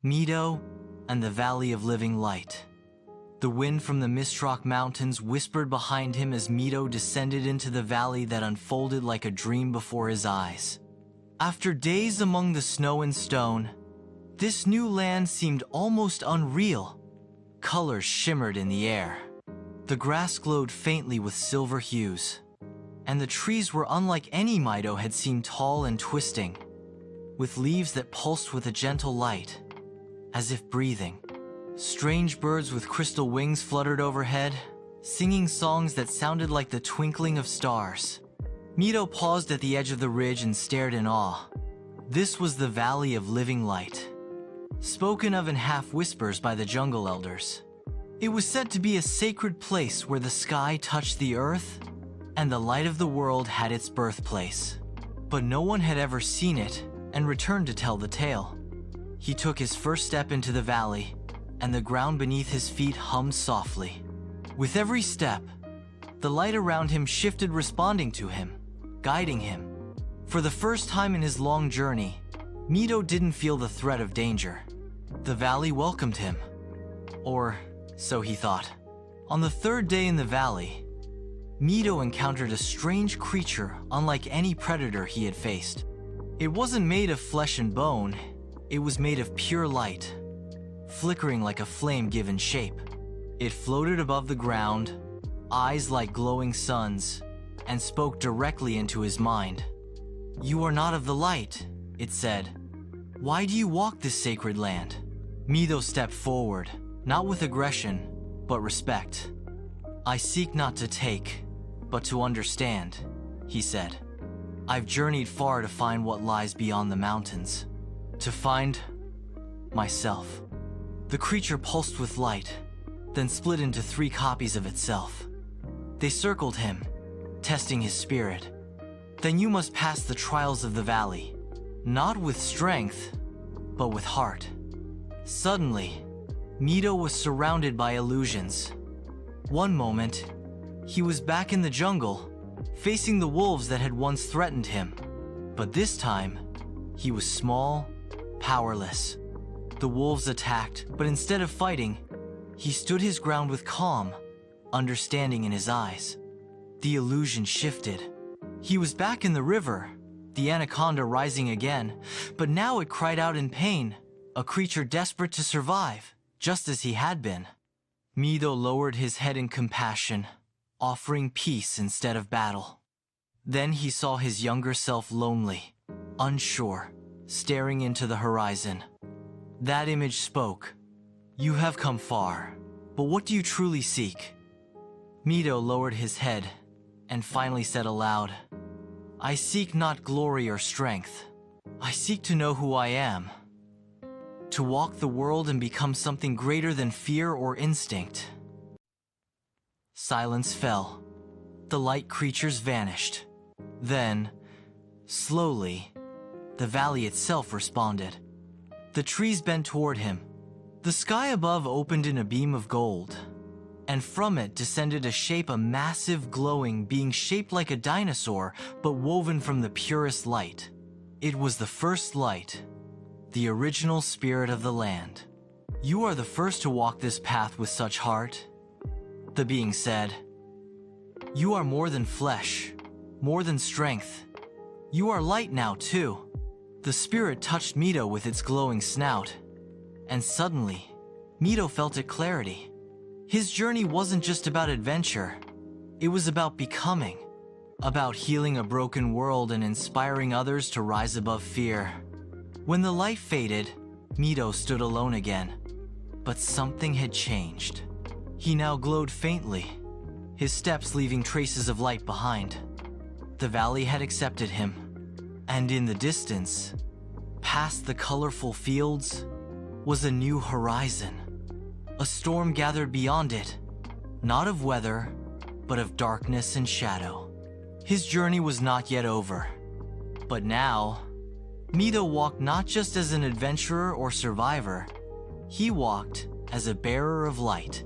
Mido and the Valley of Living Light. The wind from the Mistrock Mountains whispered behind him as Mido descended into the valley that unfolded like a dream before his eyes. After days among the snow and stone, this new land seemed almost unreal. Colors shimmered in the air. The grass glowed faintly with silver hues, and the trees were unlike any Mido had seen, tall and twisting, with leaves that pulsed with a gentle light, as if breathing. Strange birds with crystal wings fluttered overhead, singing songs that sounded like the twinkling of stars. Mido paused at the edge of the ridge and stared in awe. This was the Valley of Living Light, spoken of in half whispers by the jungle elders. It was said to be a sacred place where the sky touched the earth and the light of the world had its birthplace. But no one had ever seen it and returned to tell the tale. He took his first step into the valley, and the ground beneath his feet hummed softly. With every step, the light around him shifted, responding to him, guiding him. For the first time in his long journey, Mido didn't feel the threat of danger. The valley welcomed him. Or so he thought. On the third day in the valley, Mido encountered a strange creature unlike any predator he had faced. It wasn't made of flesh and bone, it was made of pure light, flickering like a flame given shape. It floated above the ground, eyes like glowing suns, and spoke directly into his mind. "You are not of the light," it said. "Why do you walk this sacred land?" Mido stepped forward, not with aggression, but respect. "I seek not to take, but to understand," he said. "I've journeyed far to find what lies beyond the mountains, to find myself." The creature pulsed with light, then split into 3 copies of itself. They circled him, testing his spirit. "Then you must pass the trials of the valley, not with strength, but with heart." Suddenly, Mido was surrounded by illusions. One moment, he was back in the jungle, facing the wolves that had once threatened him. But this time, he was small, powerless. The wolves attacked, but instead of fighting, he stood his ground with calm, understanding in his eyes. The illusion shifted. He was back in the river, the anaconda rising again, but now it cried out in pain, a creature desperate to survive, just as he had been. Mido lowered his head in compassion, offering peace instead of battle. Then he saw his younger self lonely, unsure, staring into the horizon. That image spoke. "You have come far, but what do you truly seek?" Mido lowered his head and finally said aloud, "I seek not glory or strength. I seek to know who I am. To walk the world and become something greater than fear or instinct." Silence fell. The light creatures vanished. Then, slowly, the valley itself responded. The trees bent toward him. The sky above opened in a beam of gold, and from it descended a shape, a massive glowing being shaped like a dinosaur, but woven from the purest light. It was the first light, the original spirit of the land. "You are the first to walk this path with such heart," the being said. "You are more than flesh, more than strength. You are light now too." The spirit touched Mido with its glowing snout, and suddenly, Mido felt a clarity. His journey wasn't just about adventure, it was about becoming, about healing a broken world and inspiring others to rise above fear. When the light faded, Mido stood alone again, but something had changed. He now glowed faintly, his steps leaving traces of light behind. The valley had accepted him, and in the distance, past the colorful fields, was a new horizon. A storm gathered beyond it, not of weather, but of darkness and shadow. His journey was not yet over, but now, Mido walked not just as an adventurer or survivor, he walked as a bearer of light.